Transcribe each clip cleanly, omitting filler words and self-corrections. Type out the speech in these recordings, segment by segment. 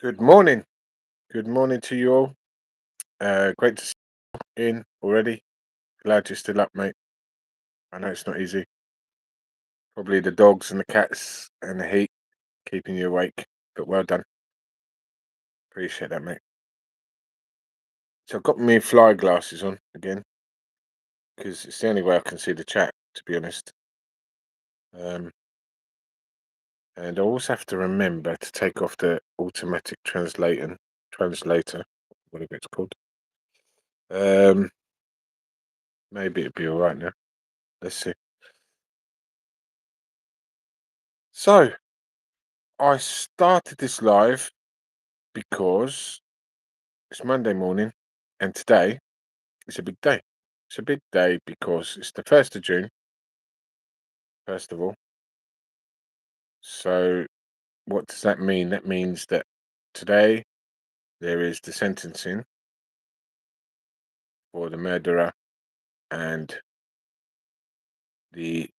Good morning. Good morning to you all. Great to see you in already. Glad you're still up, mate. I know it's not easy. Probably the dogs and the cats and the heat keeping you awake, but well done. Appreciate that, mate. So I've got my fly glasses on again because it's the only way I can see the chat, to be honest. Um, and I also have to remember to take off the automatic translator, whatever it's called. Um, Maybe it'll be all right now. Let's see. So I started this live because it's Monday morning, and today is a big day. It's a big day because it's the 1st of June, first of all. So, what does that mean? That means that today there is the sentencing for the murderer and the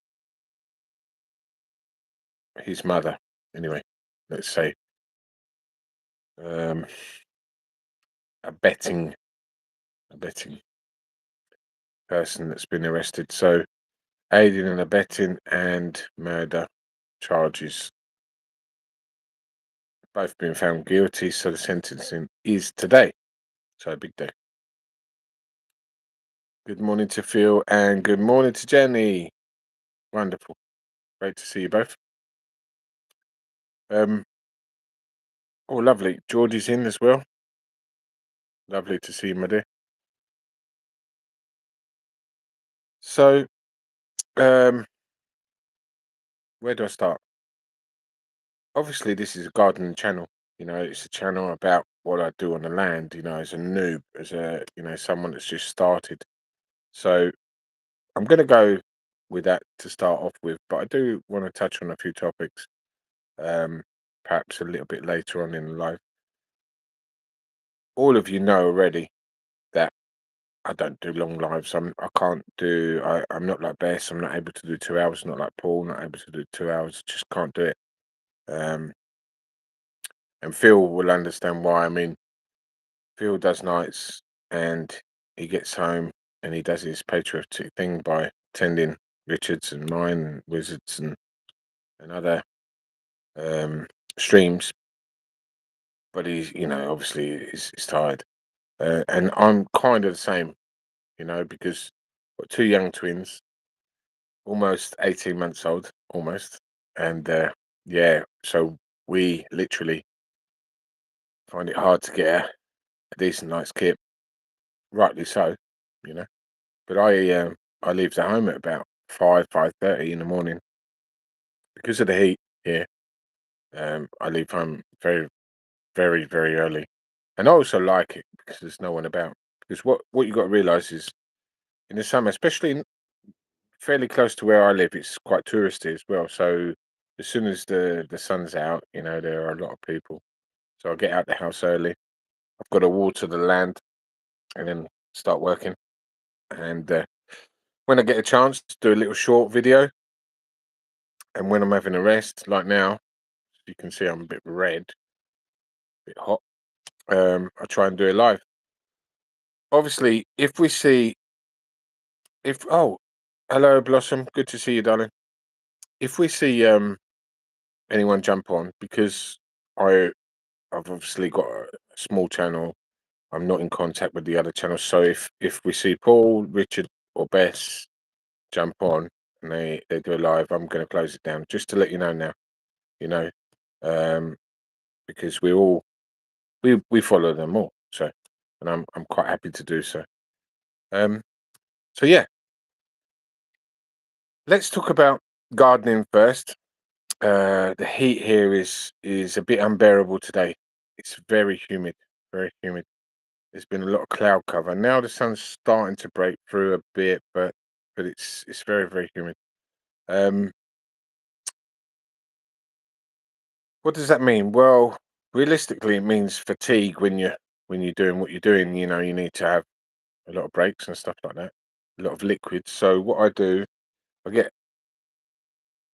his mother. Anyway, let's say um, a betting person that's been arrested. So, aiding and abetting and murder charges both been found guilty, so the sentencing is today. So a big day. Good morning to Phil and good morning to Jenny. Wonderful. Great to see you both. Um, oh, lovely. Geordie's in as well. Lovely to see you, my dear. So, um, where do I start? Obviously, this is a gardening channel. It's a channel about what I do on the land. As a noob, as a someone that's just started. So, I'm going to go with that to start off with, but I do want to touch on a few topics. Um, Perhaps a little bit later on in the life. All of you know already that I don't do long lives. I can't do. I'm not like Bess. I'm not able to do 2 hours. Not like Paul. Not able to do 2 hours. Just can't do it. Um, and Phil will understand why. I mean, Phil does nights, and he gets home and he does his patriotic thing by attending Richards and mine and Wizards and other um, streams. But obviously he's tired, and I'm kind of the same. Because I've got two young twins, almost 18 months old, almost. And yeah, so we literally find it hard to get a decent night's kip, rightly so, you know. But I leave the home at about 5:30 in the morning because of the heat here. I leave home very, very, very early. And I also like it because there's no one about. Because what you got to realise is in the summer, especially fairly close to where I live, it's quite touristy as well. So as soon as the sun's out, there are a lot of people. So I get out the house early. I've got to water the land and then start working. And when I get a chance to do a little short video, and when I'm having a rest, like now, you can see I'm a bit red, a bit hot. I try and do it live. Obviously, if we see if oh, hello Blossom, good to see you, darling. If we see anyone jump on, because I I've obviously got a small channel. I'm not in contact with the other channels. So if we see Paul, Richard, or Bess jump on and they do a live, I'm going to close it down just to let you know now. You know, um, because we follow them all. So, and I'm quite happy to do so. Um, so yeah, let's talk about gardening first. The heat here is a bit unbearable today. It's very humid, very humid. There's been a lot of cloud cover. Now the sun's starting to break through a bit, but it's very, very humid. Um, what does that mean? Well, realistically, it means fatigue when you're doing what you're doing. You need to have a lot of breaks and stuff like that, a lot of liquids. So what I do, I get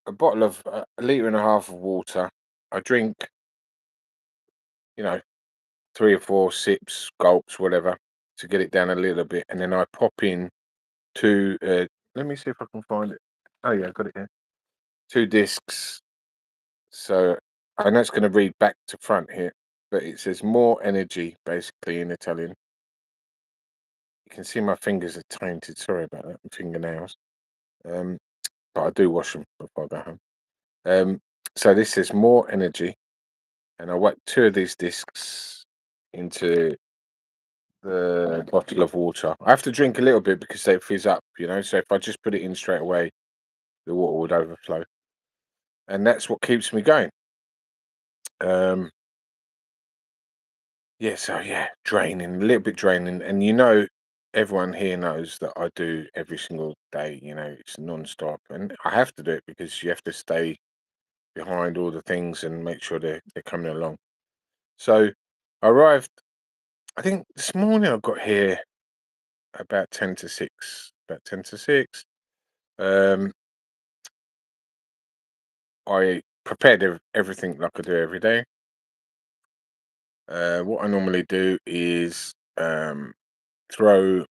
a bottle of a liter and a half of water. I drink you know, 3 or 4 sips, gulps, whatever, to get it down a little bit, and then I pop in two. Let me see if I can find it. Oh yeah, I got it here. 2 discs. So I know it's going to read back to front here, but it says more energy basically in Italian. You can see my fingers are tainted. Sorry about that. My fingernails. Um, but I do wash them before I go home. So this says more energy, and I whack 2 of these discs into the bottle of water. I have to drink a little bit because they fizz up, So if I just put it in straight away, the water would overflow, and that's what keeps me going. Um, yeah, so yeah, draining, a little bit draining, and everyone here knows that I do every single day. It's non-stop, and I have to do it because you have to stay behind all the things and make sure they're coming along. So I arrived. I think this morning I got here about 10 to 6. About 10 to 6. Um, I prepared everything like I do every day. What I normally do is throw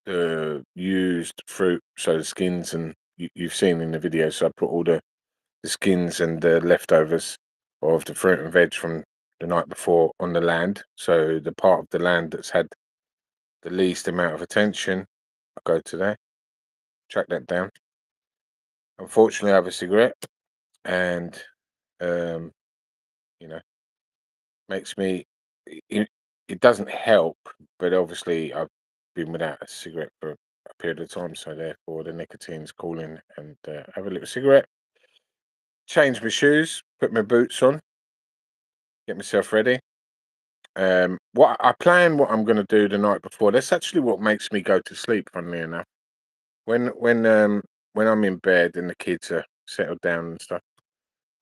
the used fruit, so the skins, and you've seen in the video. So I put all the skins and the leftovers of the fruit and veg from the night before on the land. So the part of the land that's had the least amount of attention, I go to there, track that down. Unfortunately, I have a cigarette, and um, you know, makes me. It, it doesn't help, but obviously I've been without a cigarette for a period of time, so therefore the nicotine's calling, and have a little cigarette. Change my shoes, put my boots on, get myself ready. What I plan, what I'm going to do the night before. That's actually what makes me go to sleep. Funnily enough, when I'm in bed and the kids are settled down and stuff,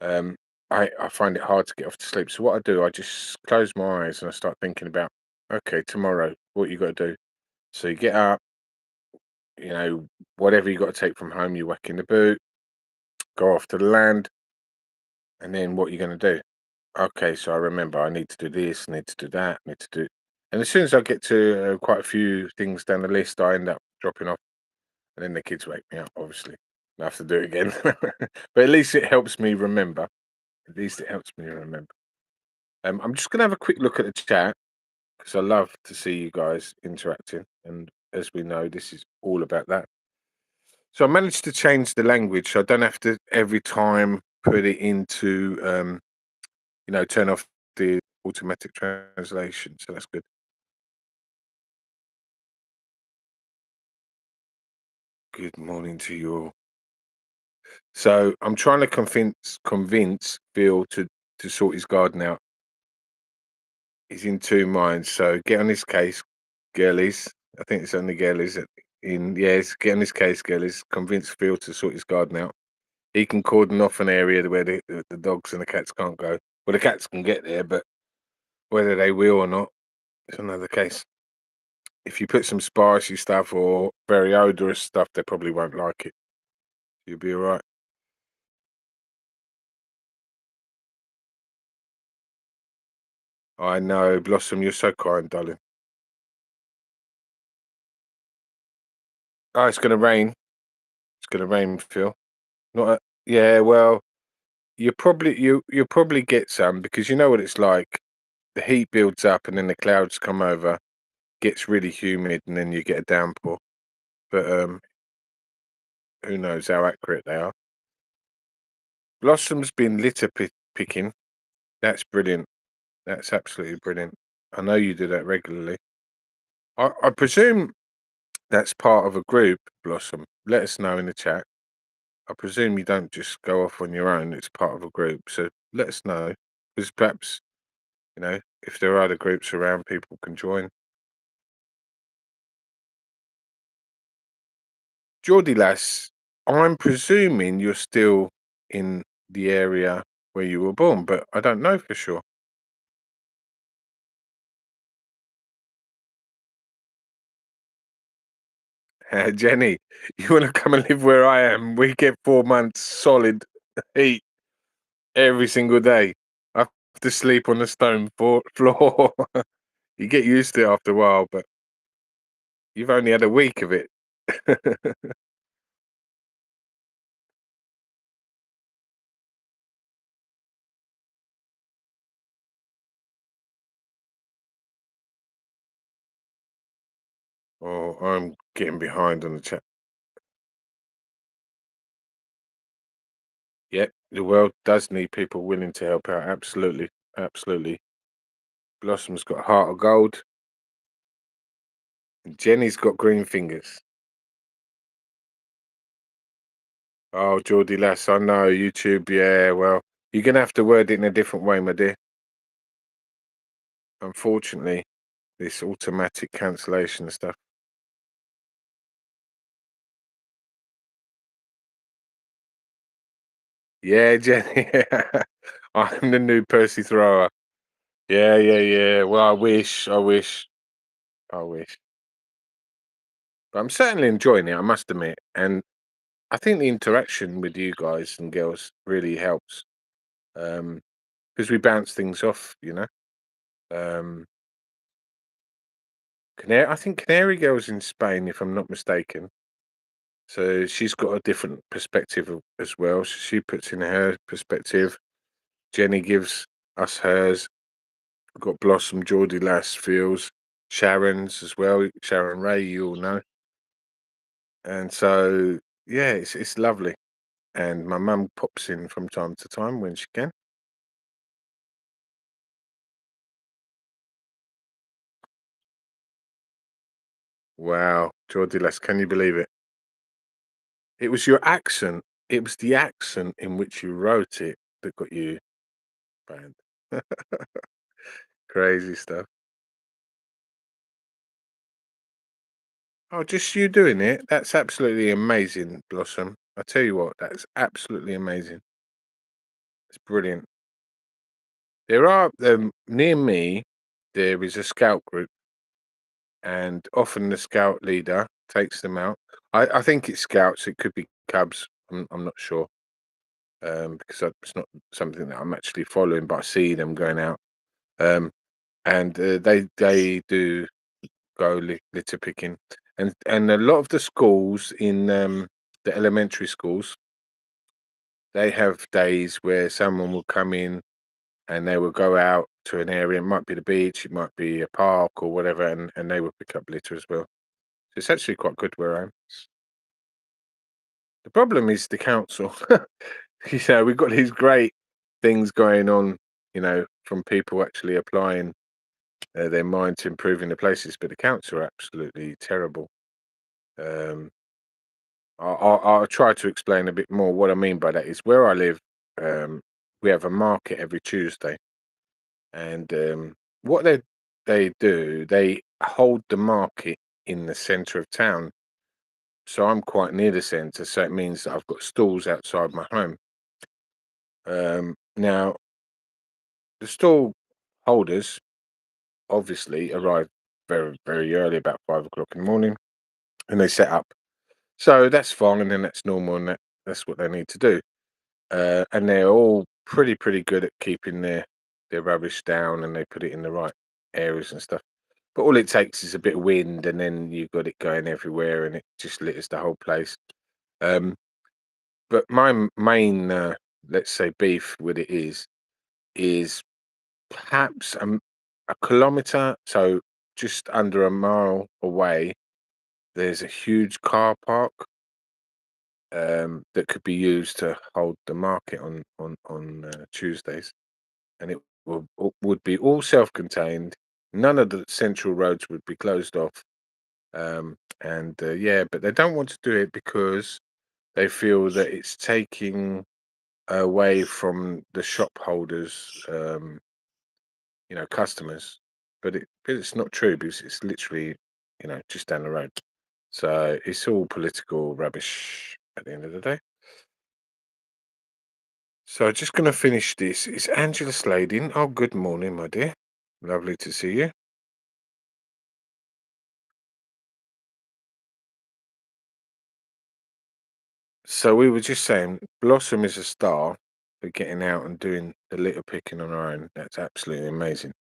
um, I find it hard to get off to sleep. So what I do, I just close my eyes and I start thinking about, okay, tomorrow, what you got to do. So you get up, you know, whatever you got to take from home, you whack in the boot, go off to the land, and then what you're going to do. Okay, so I remember I need to do this, need to do that, need to do. And as soon as I get to quite a few things down the list, I end up dropping off, and then the kids wake me up. Obviously, I have to do it again, but at least it helps me remember. At least it helps me remember. I'm just gonna have a quick look at the chat because I love to see you guys interacting, and as we know, this is all about that. So I managed to change the language, so I don't have to every time put it into, turn off the automatic translation. So that's good. Good morning to you all. So I'm trying to convince Bill to sort his garden out. He's in 2 minds. So get on his case, girlies. I think it's only girlies yes, get on his case, girlies. Convince Phil to sort his garden out. He can cordon off an area where the dogs and the cats can't go. Well, the cats can get there, but whether they will or not, it's another case. If you put some spicy stuff or very odorous stuff, they probably won't like it. You'll be all right. I know, Blossom, you're so kind, darling. Oh, it's gonna rain. It's gonna rain, Phil. Not a, yeah, well, you'll probably get some because you know what it's like. The heat builds up and then the clouds come over, gets really humid, and then you get a downpour. But who knows how accurate they are. Blossom's been picking. That's brilliant. That's absolutely brilliant. I know you do that regularly. I presume that's part of a group, Blossom. Let us know in the chat. I presume you don't just go off on your own. It's part of a group. So let us know because perhaps if there are other groups around, people can join. Geordie lass, I'm presuming you're still in the area where you were born, but I don't know for sure. Jenny, you want to come and live where I am? We get 4 months solid heat every single day. I to sleep on the stone floor. You get used to it after a while, but you've only had a week of it. Oh, I'm getting behind on the chat. Yep, the world does need people willing to help out. Absolutely, absolutely. Blossom's got a heart of gold. And Jenny's got green fingers. Oh, Geordie Lass, I know YouTube. Yeah, well, you're gonna have to word it in a different way, my dear. Unfortunately, this automatic cancellation stuff. Yeah, Jenny. I'm the new Percy thrower. Yeah, yeah, yeah. Well, I wish. But I'm certainly enjoying it, I must admit. And I think the interaction with you guys and girls really helps. Because we bounce things off, you know. Um, I think Canary Girl's in Spain, if I'm not mistaken. So she's got a different perspective as well. So she puts in her perspective. Jenny gives us hers. We've got Blossom, Geordie Lass, Fields, Sharon's as well. Sharon Ray, you all know. And so, yeah, it's lovely. And my mum pops in from time to time when she can. Wow, Geordie Lass, can you believe it? It was your accent. It was the accent in which you wrote it that got you banned. Crazy stuff. Oh, just you doing it. That's absolutely amazing, Blossom. I tell you what, that's absolutely amazing. It's brilliant. There are near me. There is a scout group, and often the scout leader takes them out. I think it's scouts. It could be cubs. I'm not sure because it's not something that I'm actually following, but I see them going out. Um, and they do go litter picking, and a lot of the schools in the elementary schools they have days where someone will come in and they will go out to an area. It might be the beach, it might be a park or whatever, and they will pick up litter as well. So it's actually quite good where I am. The problem is the council. We've got these great things going on, from people actually applying their mind to improving the places, but the council are absolutely terrible. Um, I'll try to explain a bit more. What I mean by that is where I live, um, we have a market every Tuesday, and what they do, they hold the market in the centre of town. So I'm quite near the centre, so it means that I've got stalls outside my home. Now, the stall holders obviously arrive very, very early, about 5 o'clock in the morning, and they set up. So that's fine, and that's normal, and that's what they need to do. And they're all pretty good at keeping their rubbish down, and they put it in the right areas and stuff. But all it takes is a bit of wind, and then you've got it going everywhere, and it just litters the whole place. Um, but my main, let's say, beef with it is perhaps a kilometre, so just under a mile away. There's a huge car park that could be used to hold the market on Tuesdays, and it would be all self-contained. None of the central roads would be closed off, and yeah, but they don't want to do it because they feel that it's taking away from the shop holders, customers. But it's not true because it's literally, just down the road. So it's all political rubbish at the end of the day. So just going to finish this. It's Angela Slading. Oh, good morning, my dear. Lovely to see you. So we were just saying, Blossom is a star. for getting out and doing the litter picking on our own. That's absolutely amazing.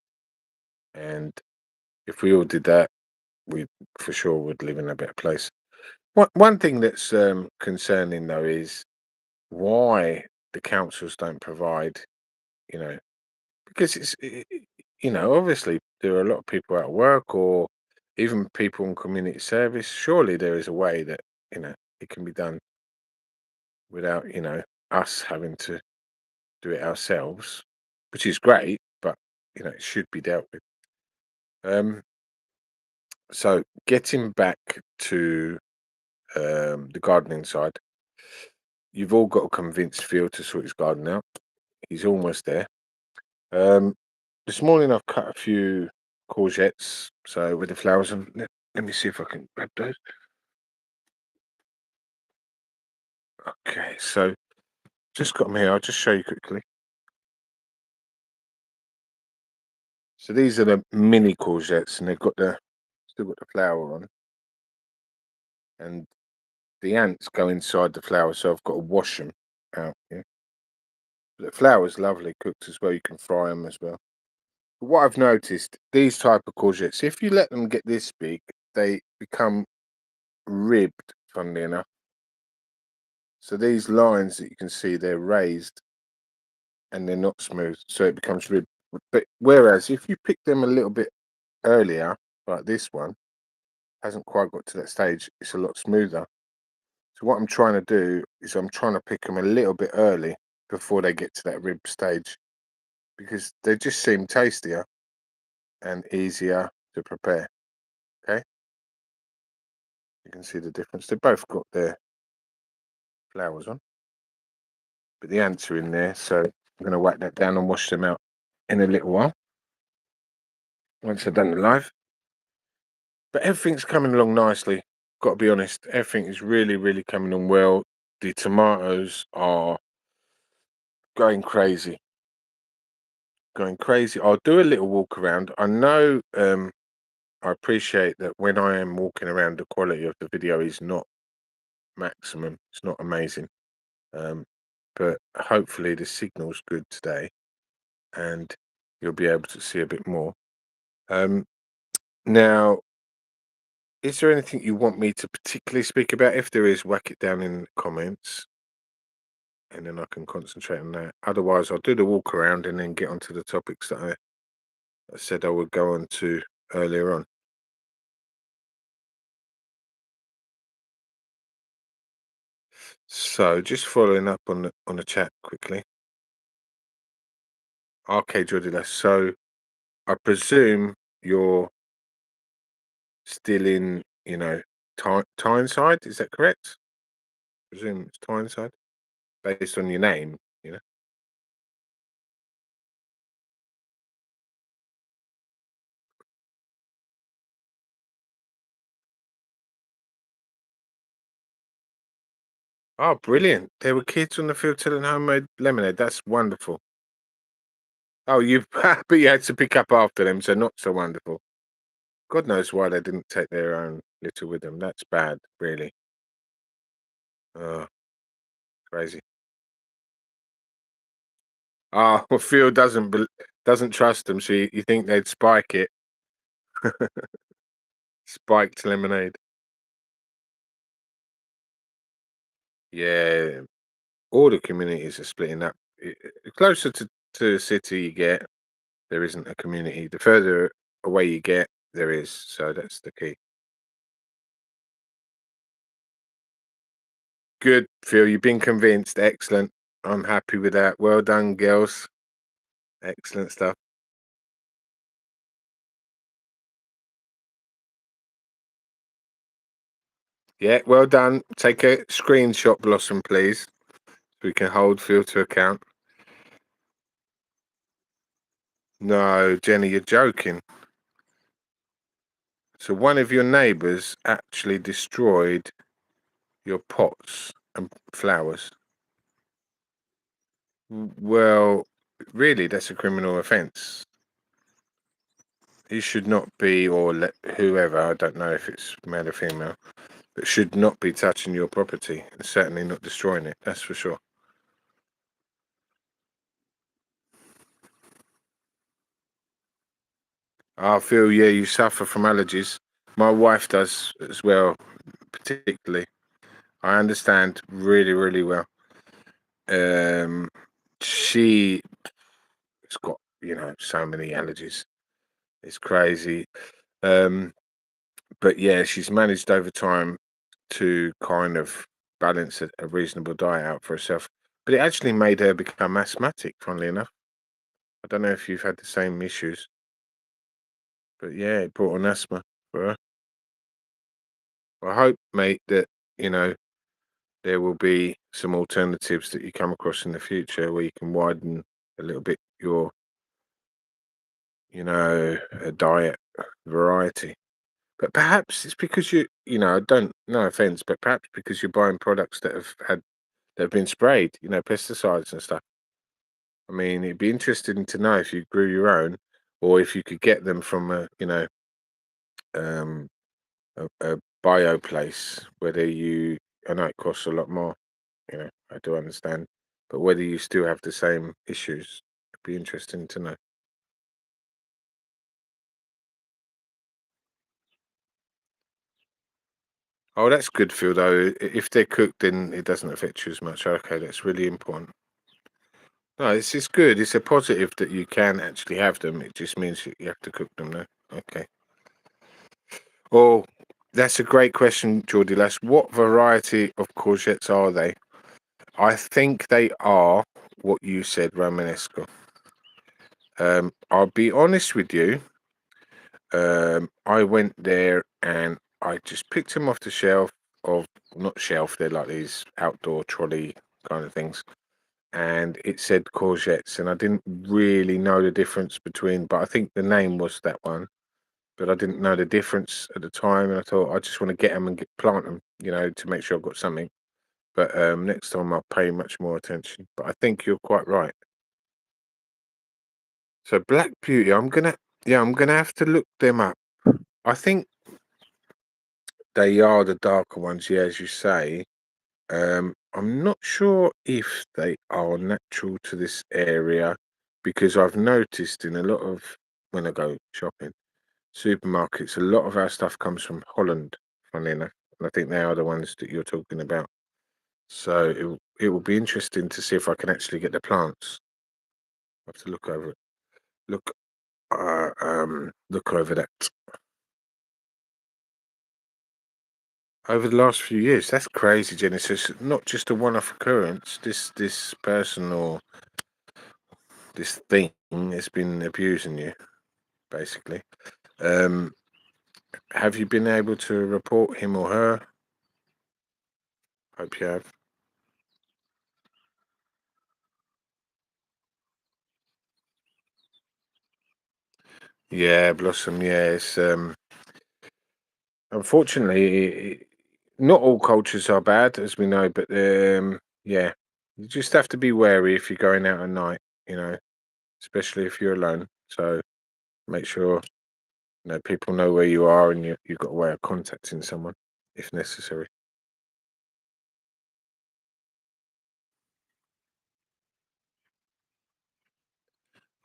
And if we all did that, we for sure would live in a better place. One thing that's concerning though is why the councils don't provide, you know, because obviously there are a lot of people at work or even people in community service. Surely there is a way that it can be done without us having to do it ourselves, which is great, but it should be dealt with. So getting back to the gardening side, you've all got to convince Phil to sort his garden out. He's almost there. Um, this morning I've cut a few courgettes, so with the flowers on. Let me see if I can grab those. Okay, so just got them here. I'll just show you quickly. So these are the mini courgettes, and they've got still got the flower on, and the ants go inside the flower, so I've got to wash them out. Yeah, the flower's lovely cooked as well. You can fry them as well. But what I've noticed, these type of courgettes, if you let them get this big, they become ribbed. Funnily enough, so these lines that you can see, they're raised and they're not smooth, so it becomes ribbed. But whereas if you pick them a little bit earlier, like this one, hasn't quite got to that stage, it's a lot smoother. So what I'm trying to do is I'm trying to pick them a little bit early before they get to that rib stage, because they just seem tastier and easier to prepare. Okay, you can see the difference. They both got their flowers on, but the ants are in there, so I'm going to whack that down and wash them out in a little while once I've done the live. But everything's coming along nicely. Got to be honest, everything is really, really coming on well. The tomatoes are going crazy. Going crazy. I'll do a little walk around. I know I appreciate that when I am walking around, the quality of the video is not maximum. It's not amazing. But hopefully the signal's good today and you'll be able to see a bit more. Now, is there anything you want me to particularly speak about? If there is, whack it down in the comments and then I can concentrate on that. Otherwise, I'll do the walk around and then get onto the topics that I said I would go on to earlier on. So, just following up on the chat quickly. Arcade Jodila. So, I presume you're still in, Tyneside. Is that correct? I presume it's Tyneside, based on your name. Oh, brilliant! There were kids on the field selling homemade lemonade. That's wonderful. Oh, but you had to pick up after them, so not so wonderful. God knows why they didn't take their own litter with them. That's bad, really. Oh, crazy. Oh, well, Phil doesn't trust them, so you think they'd spike it? Spiked lemonade. Yeah, all the communities are splitting up. Closer to the city you get, there isn't a community. The further away you get, there is. So that's the key. Good, Phil. You've been convinced. Excellent. I'm happy with that. Well done, girls. Excellent stuff. Yeah, well done. Take a screenshot, Blossom, please. So we can hold Phil to account. No, Jenny, you're joking. So one of your neighbours actually destroyed your pots and flowers. Well, really, that's a criminal offence. He should not be, or whoever, I don't know if it's male or female, but should not be touching your property and certainly not destroying it. That's for sure. I feel, yeah, you suffer from allergies. My wife does as well, particularly. I understand really, really well. Um, she has got, so many allergies. It's crazy. Um, but yeah, she's managed over time to kind of balance a reasonable diet out for herself. But it actually made her become asthmatic, funnily enough. I don't know if you've had the same issues, but yeah, it brought on asthma for her. I hope, mate, that, you know, there will be some alternatives that you come across in the future where you can widen a little bit your, diet variety. But perhaps it's because I don't, no offense, but perhaps because you're buying products that have been sprayed, pesticides and stuff. I mean, it'd be interesting to know if you grew your own or if you could get them from um, a bio place, whether I know it costs a lot more, I do understand, but whether you still have the same issues, it'd be interesting to know. Oh, that's good, Phil, though. If they're cooked, then it doesn't affect you as much. Okay, that's really important. No, it's good. It's a positive that you can actually have them. It just means that you have to cook them, no? Okay. Oh, that's a great question, Geordie Lass. What variety of courgettes are they? I think they are what you said, Romanesco. I'll be honest with you. I went there and I just picked them off the shelf of not shelf. They're like these outdoor trolley kind of things, and it said courgettes, and I didn't really know the difference between. But I think the name was that one, but I didn't know the difference at the time, and I thought I just want to get them and plant them, to make sure I've got something. But next time I'll pay much more attention. But I think you're quite right. So Black Beauty, I'm gonna have to look them up. I think they are the darker ones, yeah, as you say. I'm not sure if they are natural to this area because I've noticed in a lot of when I go shopping supermarkets, a lot of our stuff comes from Holland, funnily enough. And I think they are the ones that you're talking about. So it will be interesting to see if I can actually get the plants. I have to look over it. Look over that. Over the last few years, that's crazy, Genesis. Not just a one-off occurrence. This person or this thing has been abusing you, basically. Um, have you been able to report him or her? Hope you have. Yeah, Blossom. Yeah, it's unfortunately not all cultures are bad, as we know, but yeah, you just have to be wary if you're going out at night. You know, especially if you're alone. So make sure people know where you are and you've got a way of contacting someone if necessary.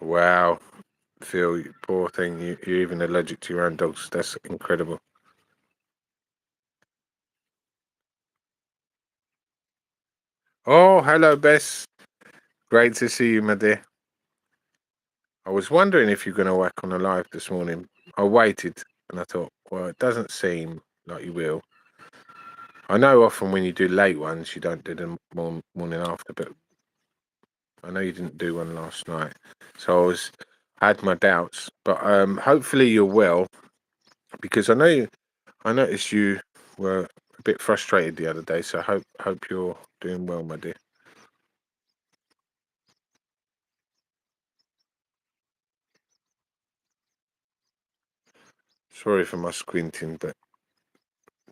Wow, Phil, you poor thing, you're even allergic to your own dogs. That's incredible. Oh, hello, Bess. Great to see you, my dear. I was wondering if you're going to whack on a live this morning. I waited and I thought, well, it doesn't seem like you will. I know often when you do late ones, you don't do them morning after, but I know you didn't do one last night. So I had my doubts, but hopefully you're well because I noticed you were a bit frustrated the other day. So hope you're doing well, my dear. Sorry for my squinting, but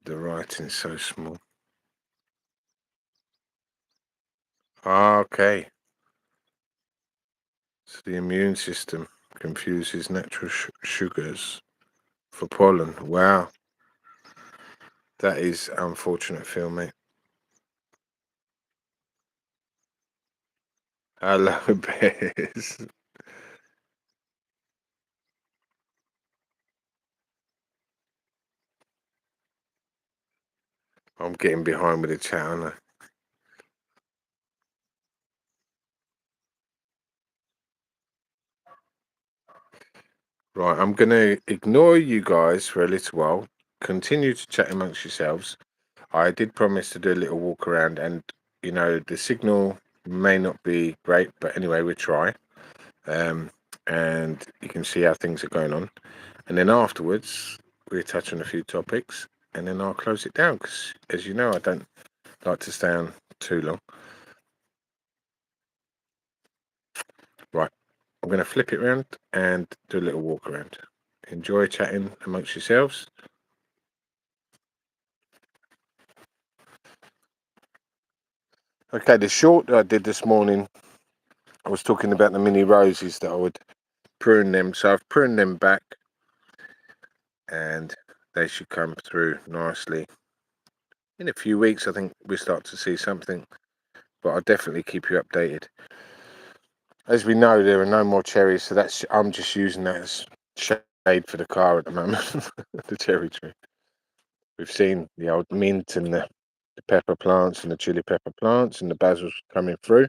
the writing's so small. Ah, okay. So the immune system confuses natural sugars for pollen. Wow, that is unfortunate, Phil, mate. Hello, Bez. I'm getting behind with the chat, aren't I? Right, I'm going to ignore you guys for a little while. Continue to chat amongst yourselves. I did promise to do a little walk around, and the signal may not be great, but anyway, we'll try. And you can see how things are going on. And then afterwards, we'll touch on a few topics, and then I'll close it down because, as you know, I don't like to stay on too long. Right, I'm going to flip it around and do a little walk around. Enjoy chatting amongst yourselves. Okay, the short that I did this morning, I was talking about the mini roses that I would prune them. So I've pruned them back and they should come through nicely. In a few weeks, I think we start to see something, but I'll definitely keep you updated. As we know, there are no more cherries, so I'm just using that as shade for the car at the moment, the cherry tree. We've seen the old mint and the pepper plants and the chili pepper plants and the basil's coming through.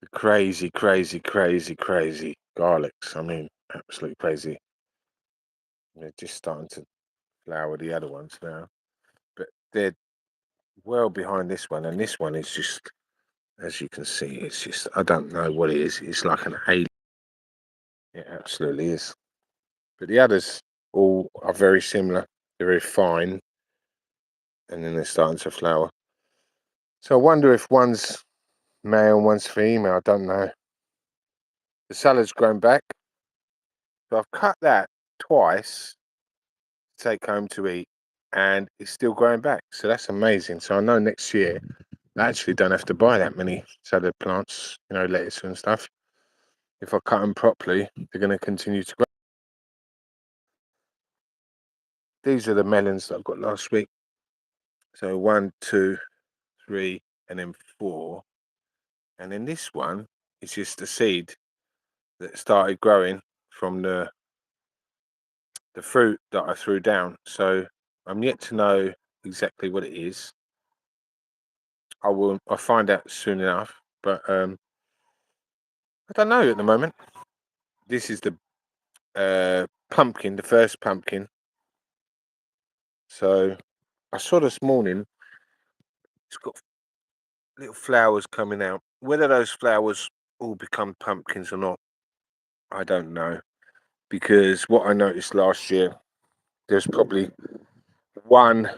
The crazy, crazy, crazy, crazy garlics. I mean, absolutely crazy. They're just starting to flower the other ones now, but they're well behind this one, and this one is just, as you can see, it's just, I don't know what it is. It's like an alien. It absolutely is. But the others all are very similar. They're very fine, and then they're starting to flower. So I wonder if one's male and one's female. I don't know. The salad's grown back. So I've cut that twice to take home to eat, and it's still growing back. So that's amazing. So I know next year I actually don't have to buy that many salad plants, lettuce and stuff. If I cut them properly, they're going to continue to grow. These are the melons that I got last week. So 1, 2, 3, and then 4. And then this one is just a seed that started growing from the fruit that I threw down. So I'm yet to know exactly what it is. I'll find out soon enough, but I don't know at the moment. This is the pumpkin, the first pumpkin. So I saw this morning it's got little flowers coming out. Whether those flowers all become pumpkins or not, I don't know. Because what I noticed last year, there's probably 1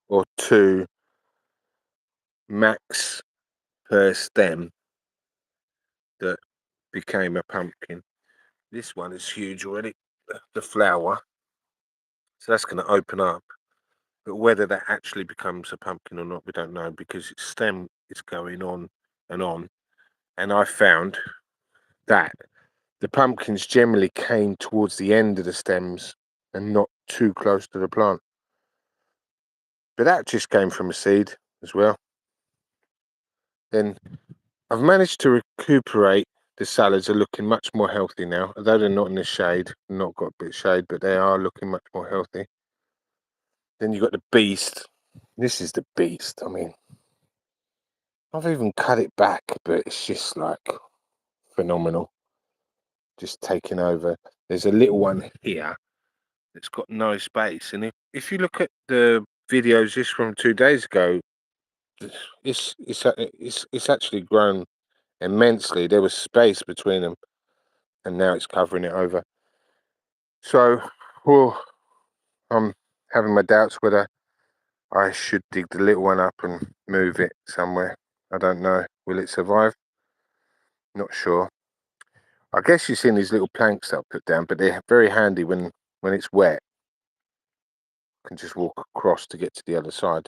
or 2 max per stem that became a pumpkin. This one is huge already, the flower. So that's going to open up. But whether that actually becomes a pumpkin or not, we don't know because its stem is going on and on. And I found that the pumpkins generally came towards the end of the stems and not too close to the plant. But that just came from a seed as well. Then I've managed to recuperate. The salads are looking much more healthy now, although they're not in the shade, not got a bit of shade, but they are looking much more healthy. Then you've got the beast. This is the beast. I mean, I've even cut it back, but it's just like phenomenal. Just taking over. There's a little one here that's got no space. And if you look at the videos just from 2 days ago, it's actually grown immensely. There was space between them, and now it's covering it over. So, I'm having my doubts whether I should dig the little one up and move it somewhere. I don't know. Will it survive? Not sure. I guess you've seen these little planks that I put down, but they're very handy when it's wet. You can just walk across to get to the other side.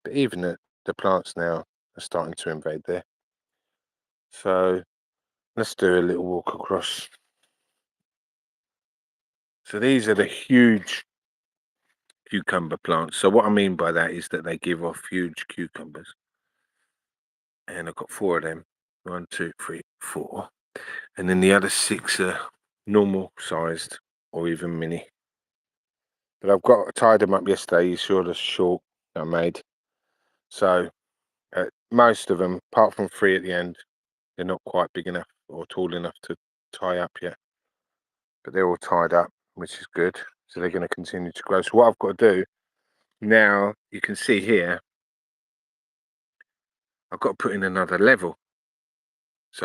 But even the plants now are starting to invade there. So let's do a little walk across. So these are the huge cucumber plants. So what I mean by that is that they give off huge cucumbers. And I've got 4 of them. 1, 2, 3, 4. And then the other 6 are normal sized or even mini. But I've tied them up yesterday. You saw the short that I made. So most of them, apart from 3 at the end, they're not quite big enough or tall enough to tie up yet. But they're all tied up, which is good. So they're going to continue to grow. So what I've got to do now, you can see here, I've got to put in another level. So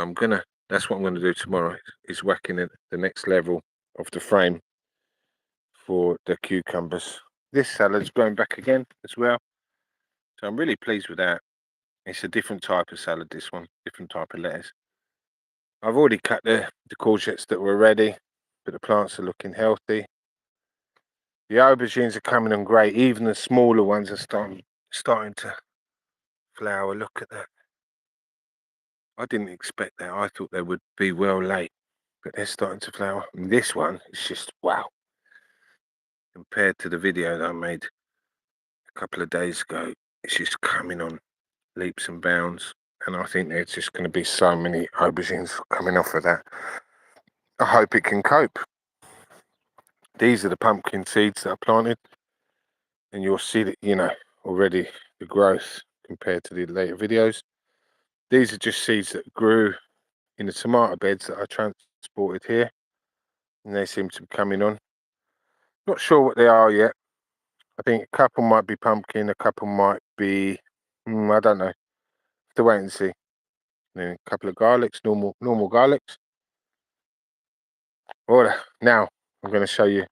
that's what I'm going to do tomorrow, is whacking in the next level of the frame for the cucumbers. This salad's growing back again as well. So I'm really pleased with that. It's a different type of salad, this one, different type of lettuce. I've already cut the courgettes that were ready, but the plants are looking healthy. The aubergines are coming on great. Even the smaller ones are starting to flower. Look at that. I didn't expect that. I thought they would be well late, but they're starting to flower. And this one is just wow. Compared to the video that I made a couple of days ago, it's just coming on leaps and bounds. And I think there's just going to be so many aubergines coming off of that. I hope it can cope. These are the pumpkin seeds that I planted. And you'll see that, you know, already the growth compared to the later videos. These are just seeds that grew in the tomato beds that I transported here. And they seem to be coming on. Not sure what they are yet. I think a couple might be pumpkin, a couple might be, I don't know. Have to wait and see. And then a couple of garlics, normal garlics. Well, now I'm going to show you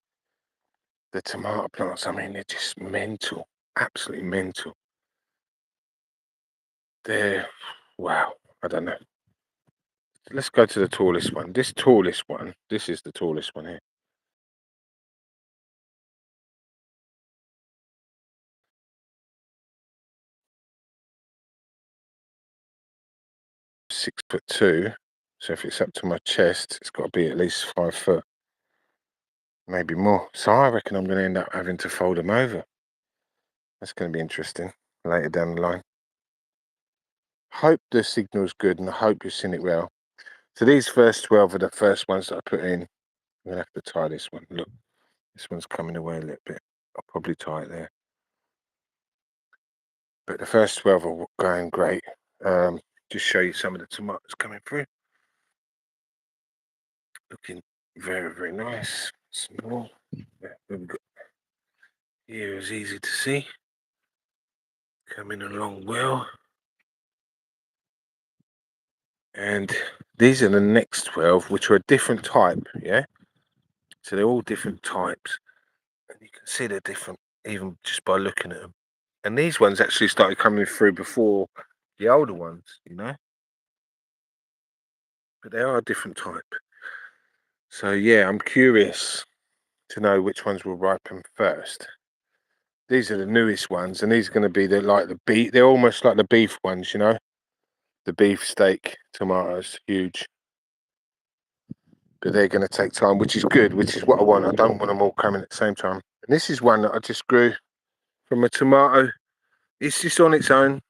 the tomato plants. I mean, they're just mental, absolutely mental. They're, wow, I don't know. Let's go to the tallest one. This is the tallest one here. (6'2". So if it's up to my chest, it's got to be at least 5 foot, maybe more. So I reckon I'm going to end up having to fold them over. That's going to be interesting later down the line. Hope the signal's good and I hope you've seen it well. So these first 12 are the first ones that I put in. I'm going to have to tie this one. Look, this one's coming away a little bit. I'll probably tie it there. But the first 12 are going great. Just show you some of the tomatoes coming through. Looking very, very nice. Small. Yeah, we've got here is easy to see. Coming along well. And these are the next 12, which are a different type, yeah? So they're all different types. And you can see they're different, even just by looking at them. And these ones actually started coming through before the older ones, you know? But they are a different type. So yeah, I'm curious to know which ones will ripen first. These are the newest ones, and these are going to be the beef. They're almost like the beef ones, you know? The beef steak tomatoes, huge. But they're going to take time, which is good, which is what I want. I don't want them all coming at the same time. And this is one that I just grew from a tomato. It's just on its own.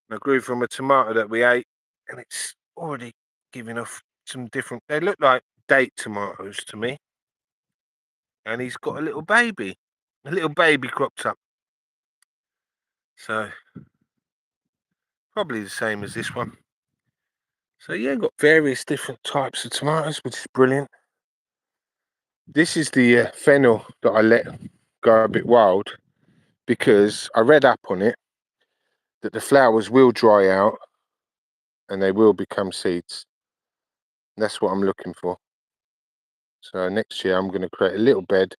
I grew from a tomato that we ate, and it's already giving off some different. They look like date tomatoes to me. And he's got a little baby cropped up. So probably the same as this one. So yeah, got various different types of tomatoes, which is brilliant. This is the fennel that I let go a bit wild because I read up on it that the flowers will dry out and they will become seeds. And that's what I'm looking for. So next year I'm going to create a little bed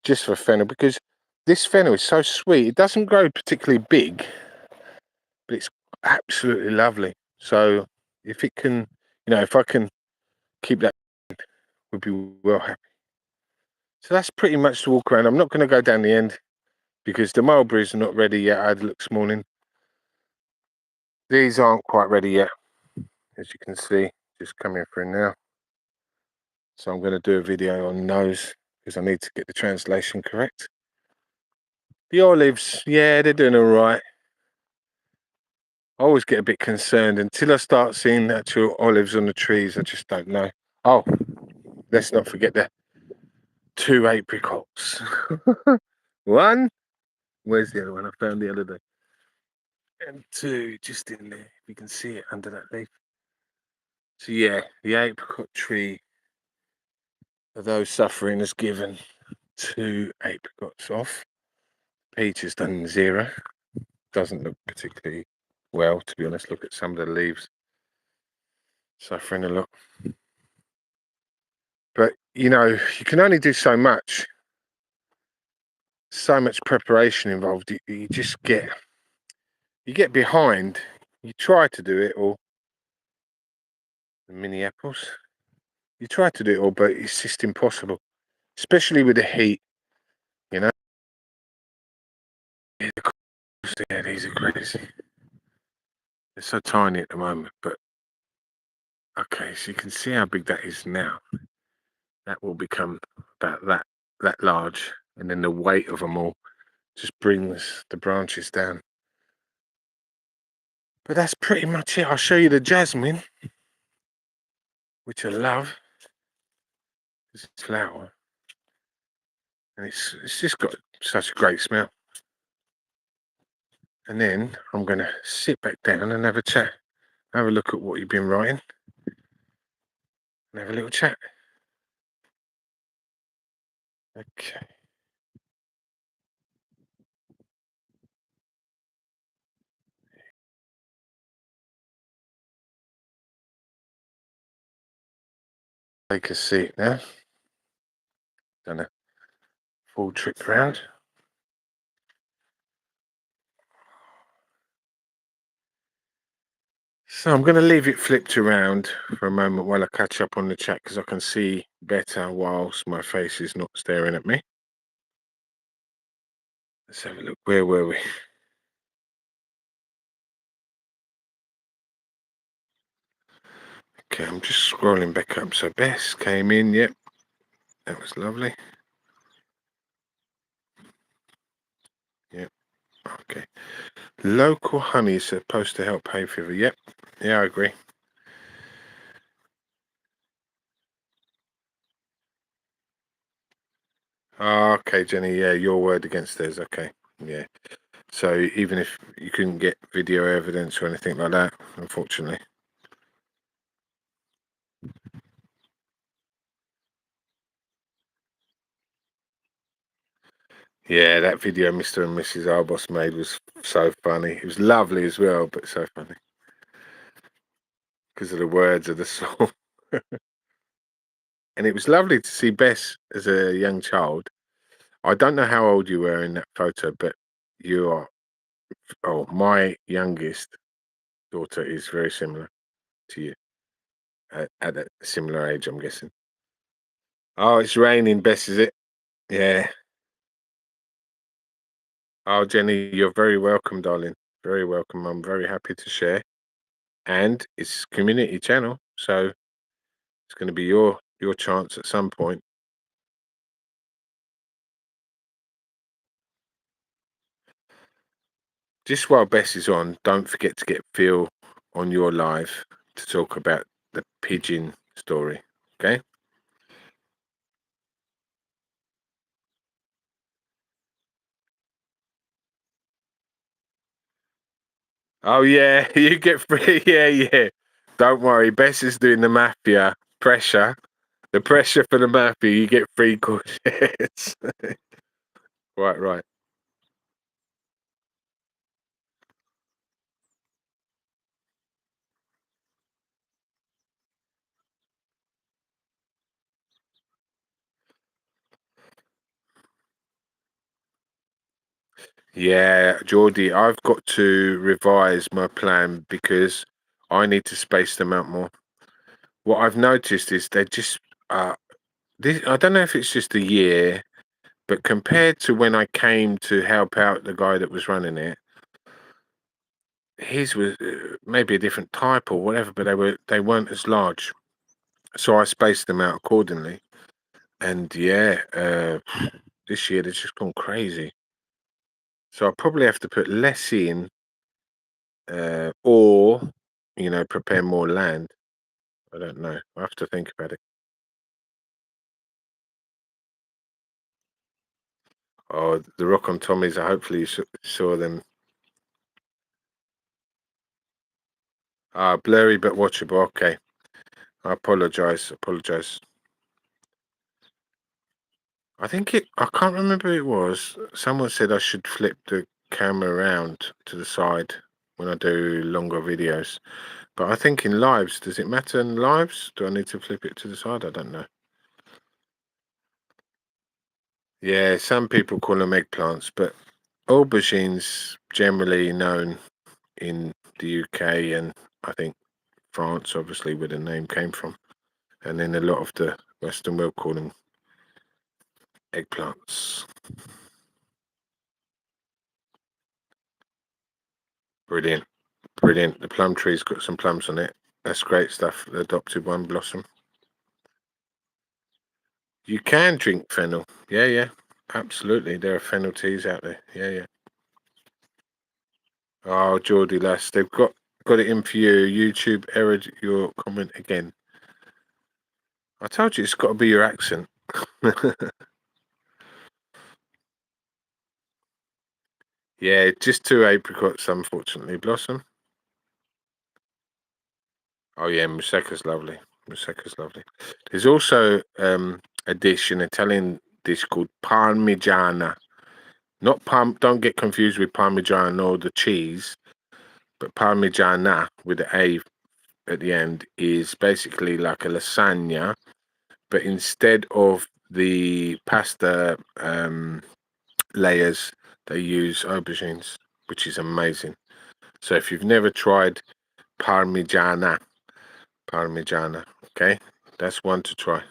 just for fennel because this fennel is so sweet. It doesn't grow particularly big, but it's absolutely lovely. So if it can, if I can keep that, we'd be well happy. So that's pretty much the walk around. I'm not going to go down the end because the mulberries are not ready yet. I had a look this morning. These aren't quite ready yet, as you can see, just coming through now. So I'm going to do a video on those because I need to get the translation correct. The olives, yeah, they're doing all right. I always get a bit concerned until I start seeing actual olives on the trees. I just don't know. Oh, let's not forget the two apricots. One, where's the other one? I found the other day. And two, just in there. You can see it under that leaf. So yeah, the apricot tree of those suffering has given two apricots off. Peach has done zero. Doesn't look particularly well, to be honest. Look at some of the leaves suffering a lot. But you know, you can only do so much. So much preparation involved. You just get behind. You try to do it all. The mini apples. You try to do it all, but it's just impossible, especially with the heat. You know. Yeah, these are crazy. They're so tiny at the moment, but okay. So you can see how big that is now. That will become about that large, and then the weight of them all just brings the branches down. But that's pretty much it. I'll show you the jasmine, which I love. This flower, and it's just got such a great smell. And then I'm gonna sit back down and have a chat, have a look at what you've been writing, and have a little chat. Okay. Take a seat now. Done a full trip round. So I'm going to leave it flipped around for a moment while I catch up on the chat because I can see better whilst my face is not staring at me. Let's have a look. Where were we? Okay, I'm just scrolling back up. So Bess came in. Yep, that was lovely. Yep. Okay. Local honey is supposed to help hay fever. Yep. Yeah, I agree. Oh, okay, Jenny. Yeah, your word against theirs. Okay. Yeah. So even if you couldn't get video evidence or anything like that, unfortunately. Yeah, that video Mr. and Mrs. Arbos made was so funny. It was lovely as well, but so funny because of the words of the song. And it was lovely to see Bess as a young child. I don't know how old you were in that photo, but you are. Oh, my youngest daughter is very similar to you at a similar age, I'm guessing. Oh, it's raining, Bess, is it? Yeah. Oh, Jenny, you're very welcome, darling. Very welcome. I'm very happy to share. And it's community channel, so it's going to be your chance at some point. Just while Bess is on, don't forget to get Phil on your live to talk about the pigeon story. Okay? Oh yeah, you get free. Yeah, yeah. Don't worry, Bess is doing the mafia pressure. The pressure for the mafia, you get free courses. Right, right. Yeah, Geordie, I've got to revise my plan because I need to space them out more. What I've noticed is they're just this, I don't know if it's just a year, but compared to when I came to help out the guy that was running it, his was maybe a different type or whatever, but they weren't as large. So I spaced them out accordingly. And yeah, this year they've just gone crazy. So I'll probably have to put less in, or prepare more land. I don't know. I have to think about it. Oh, the Rock on Tommies. Hopefully you saw them. Ah, blurry but watchable. Okay. I apologize. Apologize. I think it. I can't remember who it was. Someone said I should flip the camera around to the side when I do longer videos. But I think in lives, does it matter in lives? Do I need to flip it to the side? I don't know. Yeah, some people call them eggplants, but aubergines generally known in the UK and I think France, obviously, where the name came from, and then a lot of the Western world call them eggplants. Brilliant, brilliant. The plum tree's got some plums on it. That's great stuff. The adopted one blossom. You can drink fennel. Yeah, yeah, absolutely. There are fennel teas out there. Yeah, yeah. Oh, Geordie lass, they've got it in for you. YouTube errored your comment again. I told you it's got to be your accent. Yeah, just two apricots, unfortunately. Blossom. Oh yeah, Musecca's lovely. Musecca's lovely. There's also a dish, an Italian dish called Parmigiana. Not parm. Don't get confused with Parmigiano, the cheese, but Parmigiana with the A at the end is basically like a lasagna, but instead of the pasta layers, they use aubergines, which is amazing. So if you've never tried Parmigiana, Parmigiana, okay, that's one to try.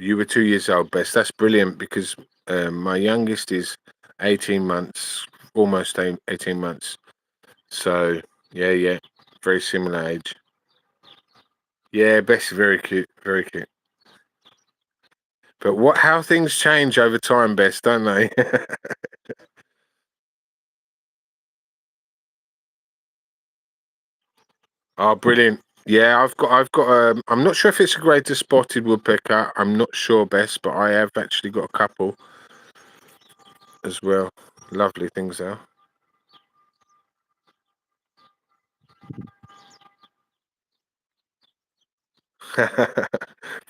You were 2 years old, Bess. That's brilliant because my youngest is 18 months, almost 18 months. So, yeah, yeah, very similar age. Yeah, Bess is very cute, very cute. But how things change over time, Bess, don't they? Oh, brilliant. Yeah, I've got. I'm not sure if it's a greater spotted woodpecker. I'm not sure, Bess, but I have actually got a couple as well. Lovely things there.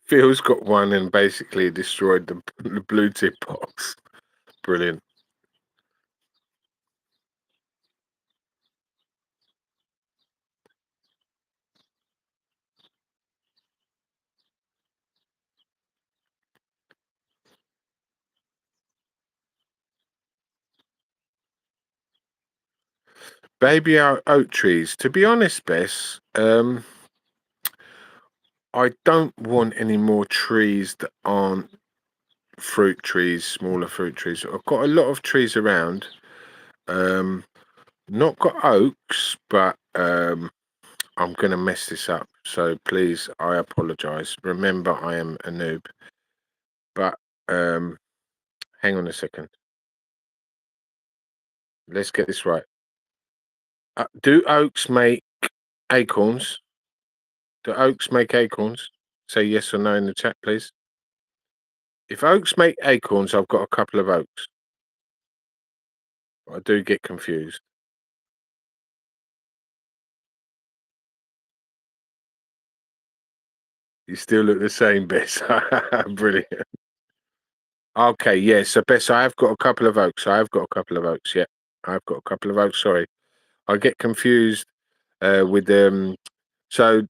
Phil's got one and basically destroyed the blue tip box. Brilliant. Baby oak trees. To be honest, Bess, I don't want any more trees that aren't fruit trees, smaller fruit trees. I've got a lot of trees around. Um, not got oaks, but I'm gonna mess this up. So please, I apologize. Remember, I am a noob. But hang on a second. Let's get this right. Do oaks make acorns? Do oaks make acorns? Say yes or no in the chat, please. If oaks make acorns, I've got a couple of oaks. I do get confused. You still look the same, Bess. Brilliant. Okay, yeah. So, Bess, I have got a couple of oaks. I have got a couple of oaks. Yeah, I've got a couple of oaks. Sorry, I get confused with So,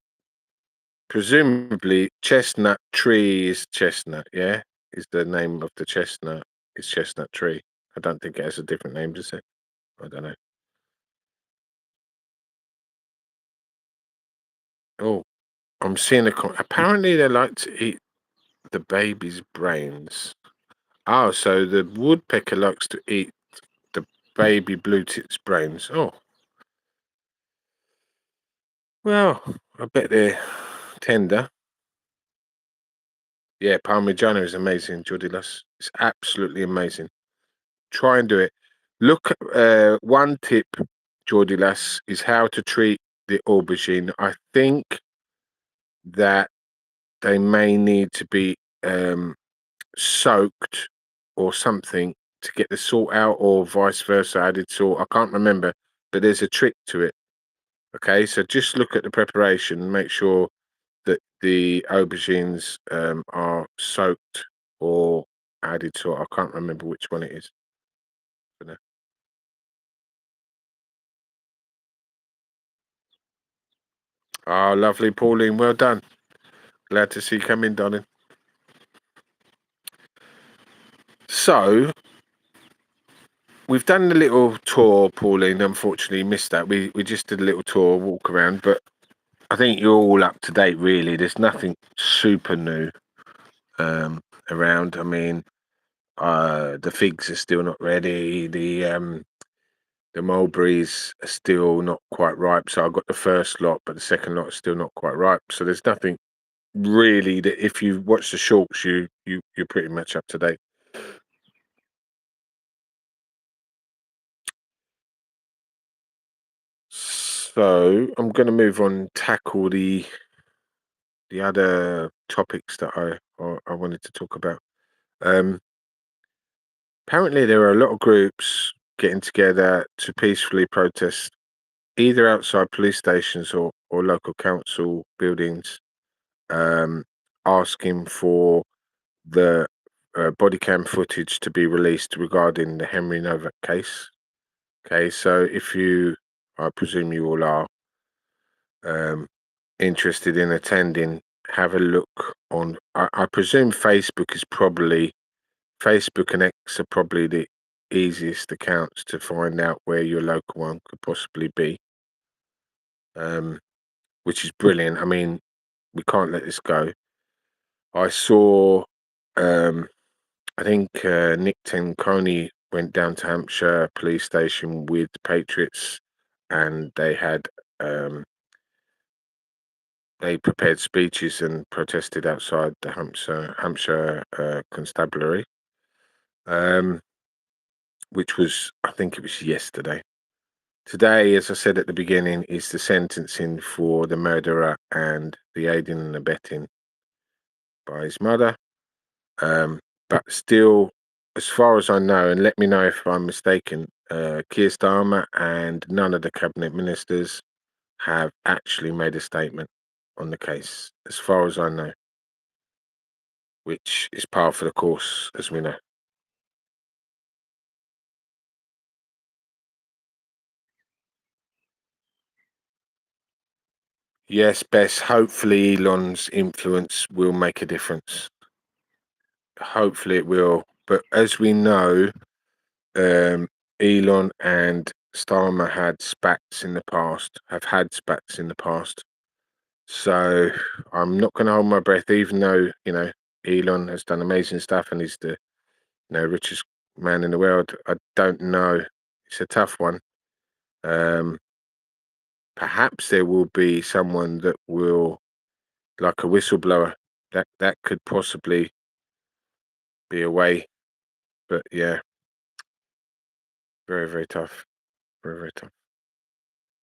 presumably, chestnut tree is chestnut. Yeah, is the name of the chestnut. Is chestnut tree. I don't think it has a different name, does it? I don't know. Oh, I'm seeing apparently they like to eat the baby's brains. Oh, so the woodpecker likes to eat the baby blue tit's brains. Oh, well, I bet they're tender. Yeah, Parmigiano is amazing, Jordilas. It's absolutely amazing. Try and do it. Look, one tip, Geordie Lass, is how to treat the aubergine. I think that they may need to be soaked or something to get the salt out, or vice versa, added salt. I can't remember, but there's a trick to it. Okay, so just look at the preparation and make sure that the aubergines are soaked or added salt. I can't remember which one it is. Oh, lovely, Pauline. Well done. Glad to see you come in, darling. So we've done the little tour, Pauline. Unfortunately, missed that. We just did a little tour, walk around, but I think you're all up to date. Really, there's nothing super new um, around. I mean, the figs are still not ready. The mulberries are still not quite ripe. So I got the first lot, but the second lot is still not quite ripe. So there's nothing really that if you watch the shorts, you're pretty much up to date. So I'm going to move on and tackle the other topics that I wanted to talk about. Um, Apparently, there are a lot of groups getting together to peacefully protest either outside police stations or local council buildings, um, asking for the body cam footage to be released regarding the Henry Novak case. Okay, so if you, I presume you all are, um, interested in attending, have a look on. I presume Facebook and X are probably the easiest accounts to find out where your local one could possibly be, um, which is brilliant. I mean, we can't let this go. I saw, um, I think Nick Tenconi went down to Hampshire police station with Patriots, and um, they prepared speeches and protested outside the Hampshire Constabulary, um, which was, I think it was yesterday. Today, as I said at the beginning, is the sentencing for the murderer and the aiding and abetting by his mother. Um, but still, as far as I know, and let me know if I'm mistaken, Keir Starmer and none of the cabinet ministers have actually made a statement on the case, as far as I know, which is par for the course, as we know. Yes, Bess, hopefully Elon's influence will make a difference. Hopefully it will. But as we know, um, Elon and Starmer had spats in the past, have had spats in the past. So I'm not going to hold my breath, even though, Elon has done amazing stuff and he's the, richest man in the world. I don't know. It's a tough one. Um, Perhaps there will be someone that will, like a whistleblower, that could possibly be a way. But yeah, very, very tough. Very, very tough.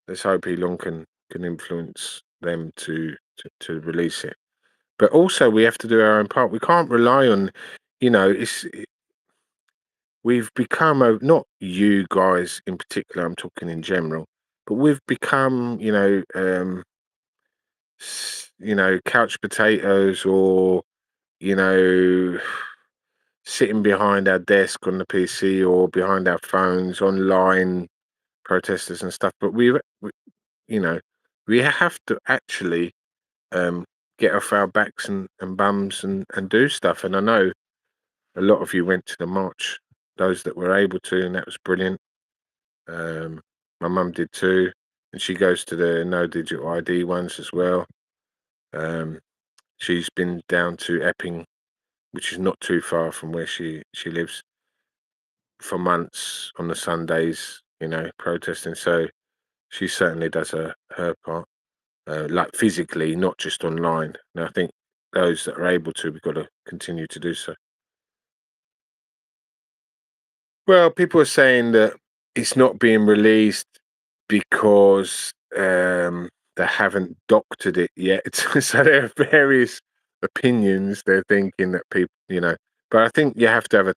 Let's hope Elon can influence them to release it. But also, we have to do our own part. We can't rely on, we've become not you guys in particular. I'm talking in general, but we've become, couch potatoes, or you know, sitting behind our desk on the PC or behind our phones, online protesters and stuff. But you know, we have to actually um, get off our backs and bums and do stuff. And I know a lot of you went to the march, those that were able to, and that was brilliant. My mum did too, and she goes to the no digital ID ones as well. Um, she's been down to Epping, which is not too far from where she lives, for months on the Sundays, protesting. So she certainly does her part, like physically, not just online. And I think those that are able to, we've got to continue to do so. Well, people are saying that it's not being released because they haven't doctored it yet. So there are various opinions. They're thinking that people, but I think you have to have a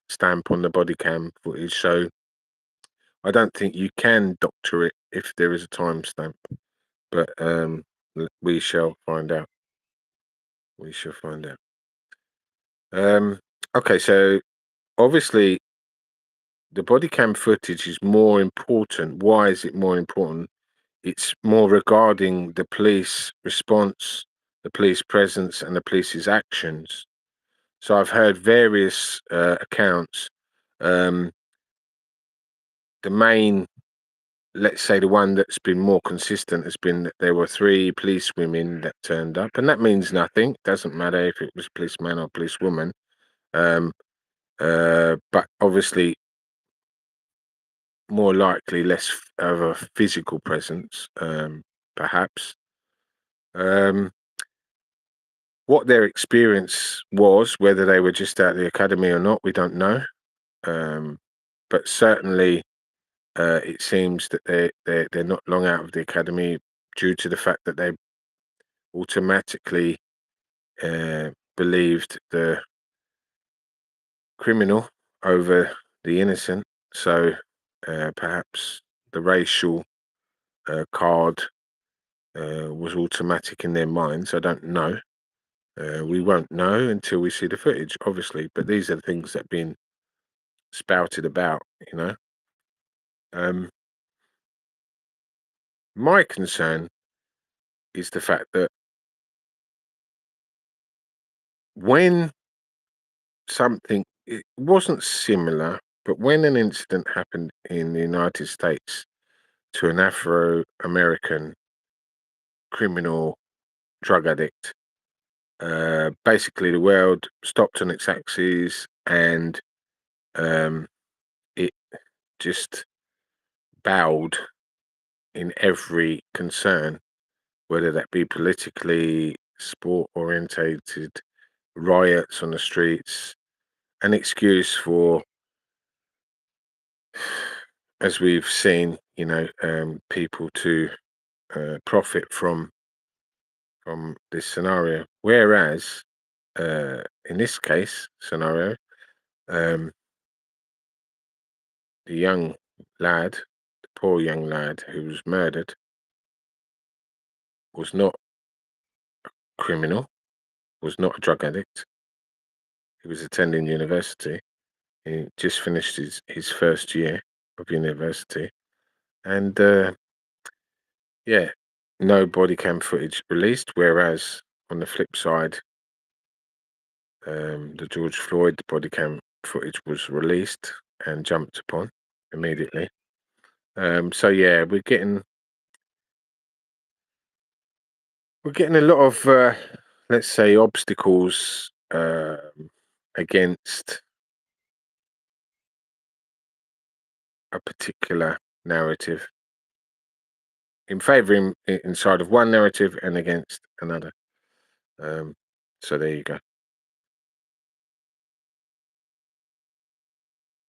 stamp on the body cam footage. So I don't think you can doctor it if there is a timestamp. But we shall find out. We shall find out. Okay, so obviously the body cam footage is more important. Why is it more important? It's more regarding the police response, the police presence, and the police's actions. So I've heard various accounts. Um, the main, let's say, the one that's been more consistent has been that there were 3 police women that turned up, and that means nothing. Doesn't matter if it was policeman or policewoman. Um, but obviously, more likely less of a physical presence, perhaps. Um, what their experience was, whether they were just out of the academy or not, we don't know. Um, but certainly, it seems that they're not long out of the academy due to the fact that they automatically believed the criminal over the innocent. So perhaps the racial card was automatic in their minds. I don't know. We won't know until we see the footage, obviously. But these are the things that have been spouted about, you know. Um, my concern is the fact that when it wasn't similar, but when an incident happened in the United States to an Afro American criminal drug addict, basically the world stopped on its axis and um, it just bowed in every concern, whether that be politically, sport orientated, riots on the streets, an excuse for, as we've seen, people to profit from this scenario. Whereas in this case scenario, um, the young lad, the poor young lad who was murdered, was not criminal, was not a drug addict. He was attending university. He just finished his first year of university. And yeah, no body cam footage released. Whereas on the flip side, the George Floyd body cam footage was released and jumped upon immediately. So yeah, we're getting a lot of let's say obstacles against a particular narrative in favouring inside of one narrative and against another. Um, so there you go.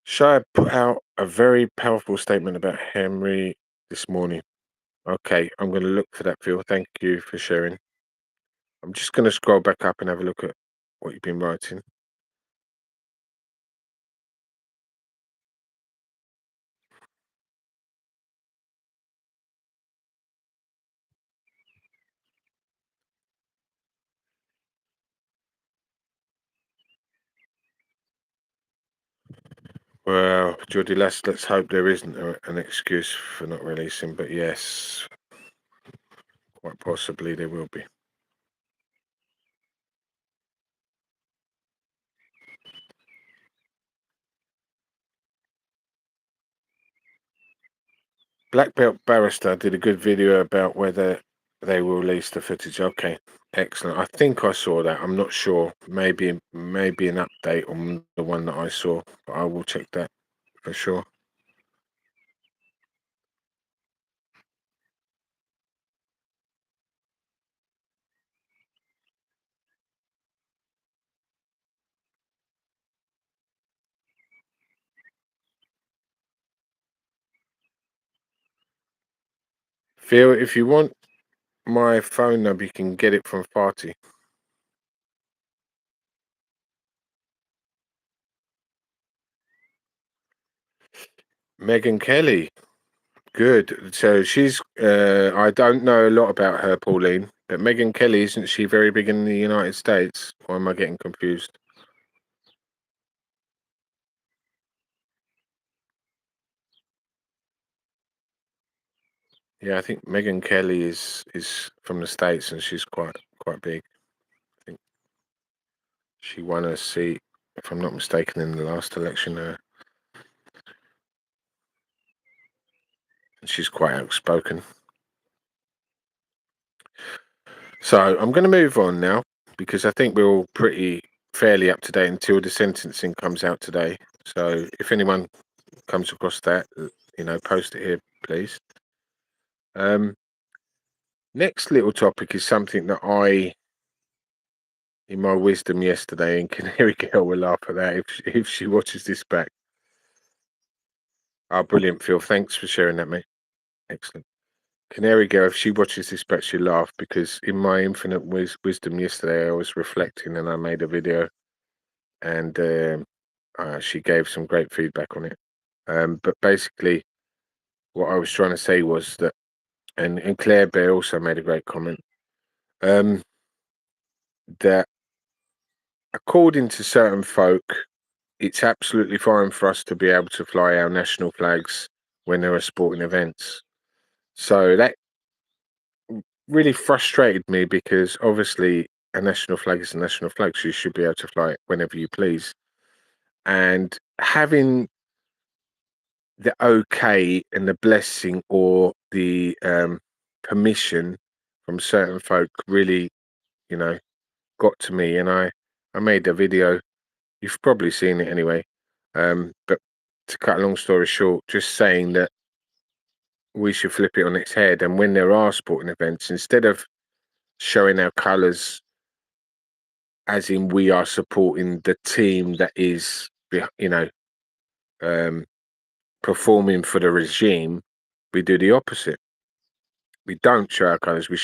Shai put out a very powerful statement about Henry this morning. Okay, I'm going to look for that, Phil. Thank you for sharing. I'm just going to scroll back up and have a look at what you've been writing. Well, Geordie, let's hope there isn't an excuse for not releasing, but yes, quite possibly there will be. Black Belt Barrister did a good video about whether they will release the footage. Okay, excellent. I think I saw that. I'm not sure. Maybe an update on the one that I saw, but I will check that for sure. Phil, if you want my phone number, you can get it from Farty. Megan Kelly. Good. So she's. I don't know a lot about her, Pauline, but Megan Kelly, isn't she very big in the United States? Or am I getting confused? Yeah, I think Megan Kelly is from the States and she's quite big. I think she won a seat, if I'm not mistaken, in the last election. And she's quite outspoken. So I'm going to move on now because I think we're all pretty fairly up to date until the sentencing comes out today. So if anyone comes across that, post it here, please. Um, Next little topic is something that in my wisdom yesterday, and Canary Girl will laugh at that if she watches this back. Oh, brilliant, Phil. Thanks for sharing that, mate. Excellent. Canary Girl, if she watches this back, she'll laugh because in my infinite wisdom yesterday, I was reflecting and I made a video and she gave some great feedback on it. But basically, what I was trying to say was that, and Claire Bear also made a great comment, um, that according to certain folk, it's absolutely fine for us to be able to fly our national flags when there are sporting events. So that really frustrated me because obviously a national flag is a national flag, so you should be able to fly it whenever you please. And having the okay and the blessing or the permission from certain folk really, you know, got to me. And I made a video. You've probably seen it anyway. But to cut a long story short, just saying that we should flip it on its head. And when there are sporting events, instead of showing our colours, as in we are supporting the team that is, um, performing for the regime, we do the opposite. We don't show our colours. We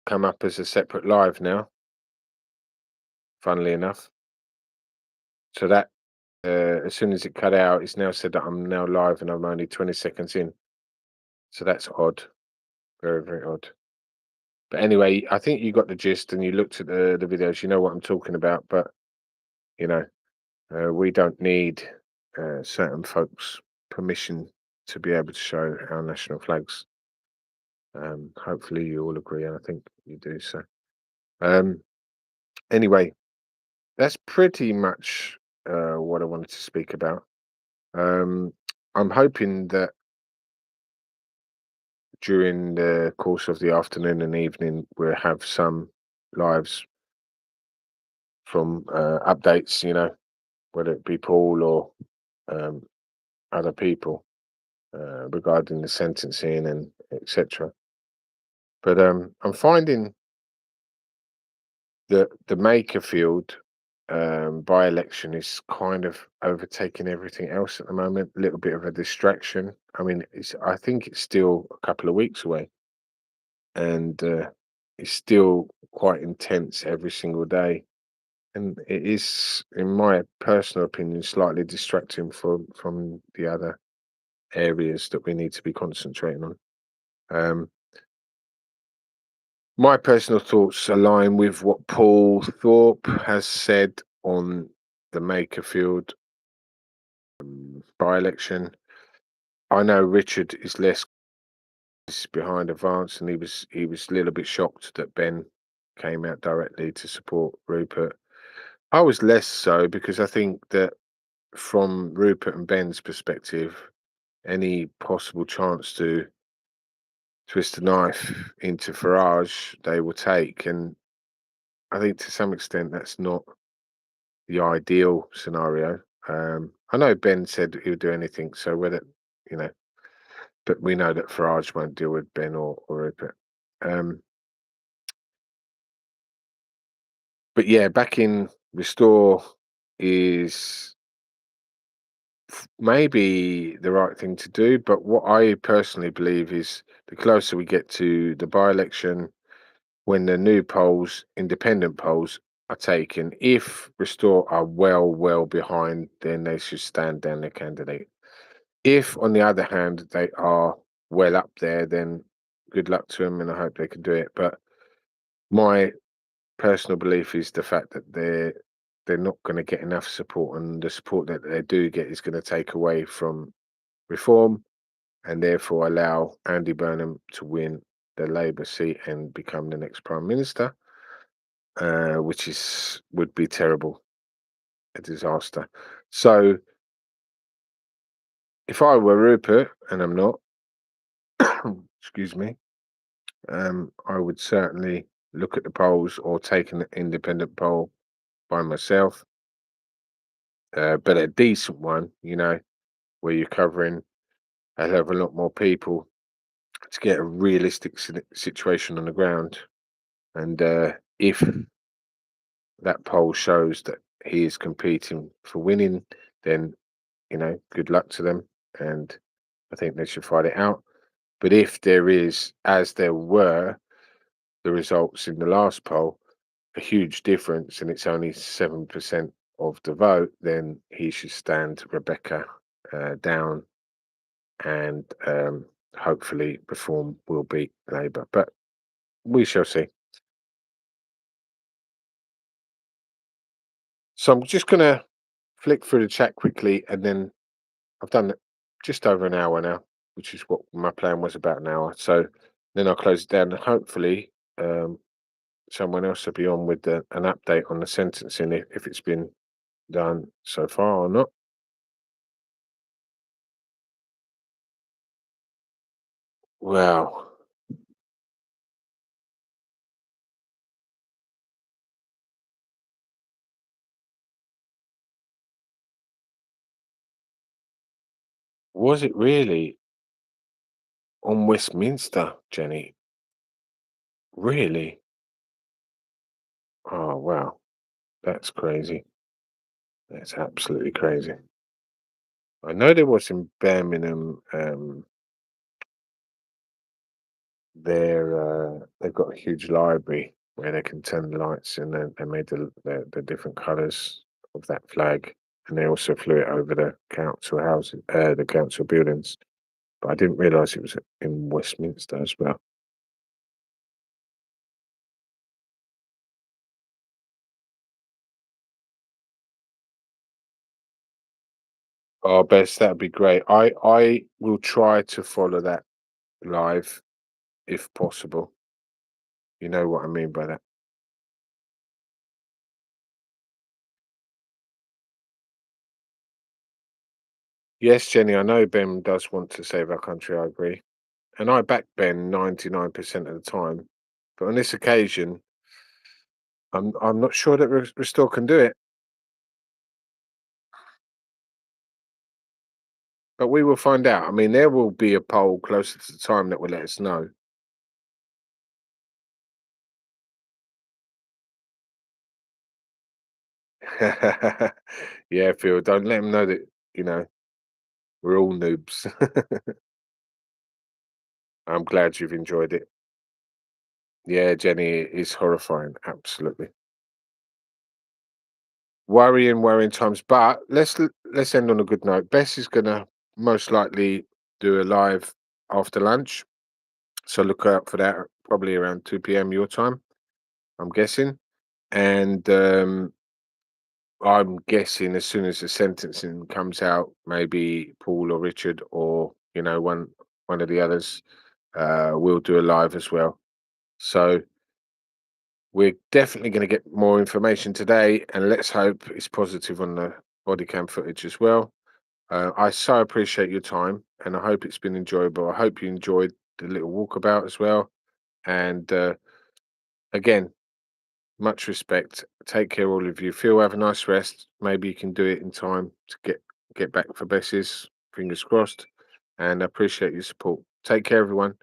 come up as a separate live now, funnily enough. So that as soon as it cut out, it's now said that I'm now live and I'm only 20 seconds in. So that's odd. Very, very odd. But anyway, I think you got the gist and you looked at the videos. You know what I'm talking about. But, you know, we don't need certain folks' permission to be able to show our national flags. Hopefully you all agree, and I think you do so. Um, anyway, that's pretty much what I wanted to speak about. Um, I'm hoping that during the course of the afternoon and evening, we'll have some lives from updates, whether it be Paul or um, other people regarding the sentencing and etc. But I'm finding that the Makerfield by election is kind of overtaking everything else at the moment. A little bit of a distraction. I mean, I think it's still a couple of weeks away, and it's still quite intense every single day. And it is, in my personal opinion, slightly distracting from the other areas that we need to be concentrating on. Um, my personal thoughts align with what Paul Thorpe has said on the Makerfield by election. I know Richard is less behind Advance, and he was a little bit shocked that Ben came out directly to support Rupert. I was less so because I think that from Rupert and Ben's perspective, any possible chance to twist a knife into Farage, they will take. And I think to some extent that's not the ideal scenario. I know Ben said he would do anything, so whether you know, but we know that Farage won't deal with Ben or Rupert. Um, but yeah, back in Restore is maybe the right thing to do. But what I personally believe is the closer we get to the by-election, when the new polls, independent polls, are taken, if Restore are well behind, then they should stand down their candidate. If, on the other hand, they are well up there, then good luck to them, and I hope they can do it. But my personal belief is the fact that they're not going to get enough support, and the support that they do get is going to take away from Reform, and therefore allow Andy Burnham to win the Labour seat and become the next Prime Minister, which would be terrible, a disaster. So if I were Rupert, and I'm not, excuse me, I would certainly look at the polls or take an independent poll by myself, but a decent one, where you're covering a hell of a lot more people to get a realistic situation on the ground. And if that poll shows that he is competing for winning, then good luck to them, and I think they should fight it out. But if there is, as there were the results in the last poll, a huge difference, and it's only 7% of the vote, then he should stand Rebecca down, and hopefully Reform will beat Labour. But we shall see. So I'm just going to flick through the chat quickly, and then I've done just over an hour now, which is what my plan was, about an hour. So then I'll close it down, and hopefully um, someone else will be on with an update on the sentencing, if it's been done so far or not. Wow. Was it really on Westminster, Jenny? Really? Oh, wow. That's crazy. That's absolutely crazy. I know there was in Birmingham. They've got a huge library where they can turn the lights, and they made the different colours of that flag, and they also flew it over the council houses, the council buildings. But I didn't realise it was in Westminster as well. Oh, best, that'd be great. I will try to follow that live if possible. You know what I mean by that. Yes, Jenny, I know Ben does want to save our country. I agree, and I back Ben 99% of the time. But on this occasion, I'm not sure that Restore can do it, but we will find out. I mean, there will be a poll closer to the time that will let us know. Yeah, Phil, don't let them know that, you know, we're all noobs. I'm glad you've enjoyed it. Yeah, Jenny, it is horrifying. Absolutely. Worrying times. But let's end on a good note. Bess is gonna most likely do a live after lunch. So look out for that, probably around 2 p.m. your time, I'm guessing. And I'm guessing as soon as the sentencing comes out, maybe Paul or Richard or one of the others will do a live as well. So we're definitely going to get more information today, and let's hope it's positive on the body cam footage as well. I so appreciate your time, and I hope it's been enjoyable. I hope you enjoyed the little walkabout as well. And again, much respect. Take care, all of you. Phil, have a nice rest. Maybe you can do it in time to get back for Bess's. Fingers crossed. And I appreciate your support. Take care, everyone.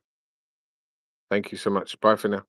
Thank you so much. Bye for now.